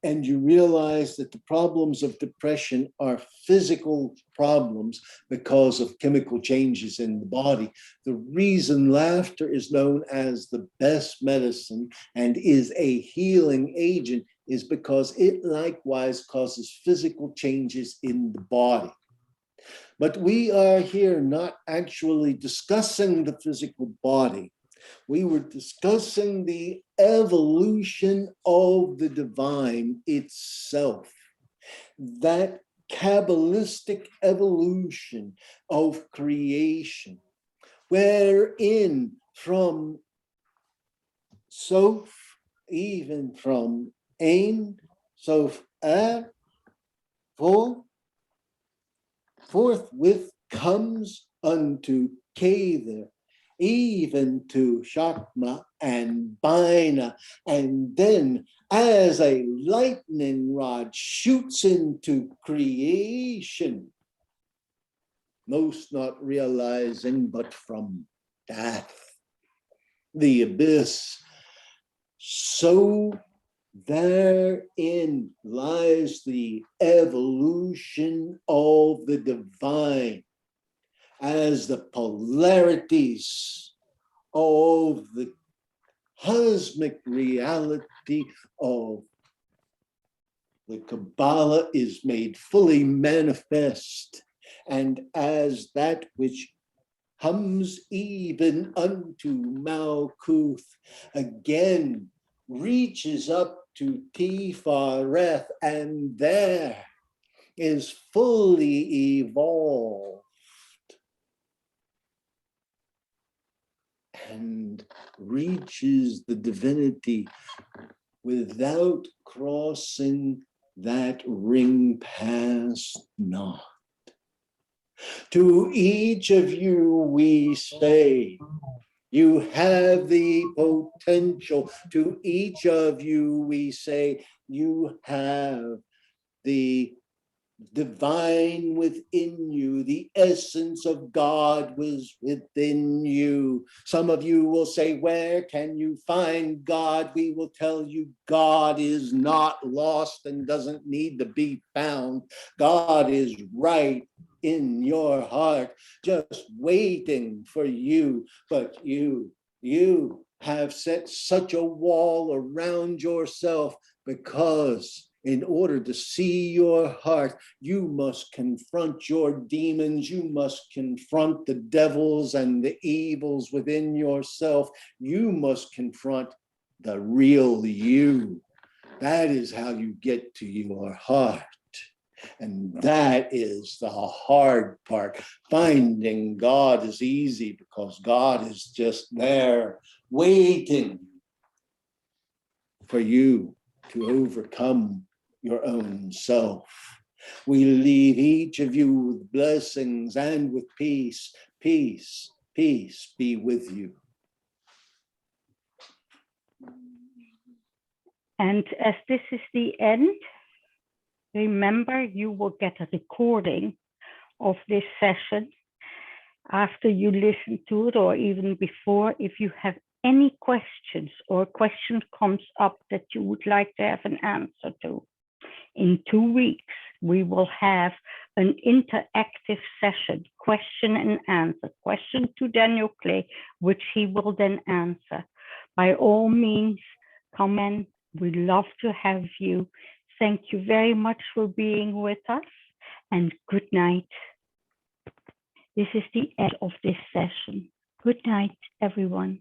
and you realize that the problems of depression are physical problems because of chemical changes in the body, the reason laughter is known as the best medicine and is a healing agent is because it likewise causes physical changes in the body. But we are here not actually discussing the physical body. We were discussing the evolution of the divine itself, that Kabbalistic evolution of creation, wherein from Sof, even from Ein, Sof, forthwith comes unto Kether, even to Shakma and Bina, and then as a lightning rod shoots into creation, most not realizing but from death, the abyss. So therein lies the evolution of the divine as the polarities of the cosmic reality of the Kabbalah is made fully manifest, and as that which comes even unto Malkuth again reaches up to Tifareth, and there is fully evolved and reaches the divinity without crossing that ring past not. To each of you we say, you have the potential. To each of you we say, you have the divine within you. The essence of God was within you. Some of you will say, where can you find God? We will tell you, God is not lost and doesn't need to be found. God is right in your heart, just waiting for you. But you have set such a wall around yourself because in order to see your heart, you must confront your demons. You must confront the devils and the evils within yourself. You must confront the real you. That is how you get to your heart. And that is the hard part. Finding God is easy because God is just there waiting for you to overcome your own self. We leave each of you with blessings and with peace. Peace, peace be with you.
And as this is the end remember, you will get a recording of this session after you listen to it, or even before. If you have any questions or a question comes up that you would like to have an answer to, in 2 weeks, we will have an interactive session, question and answer, question to Daniel Clay, which he will then answer. By all means, come in. We'd love to have you. Thank you very much for being with us, and good night. This is the end of this session. Good night, everyone.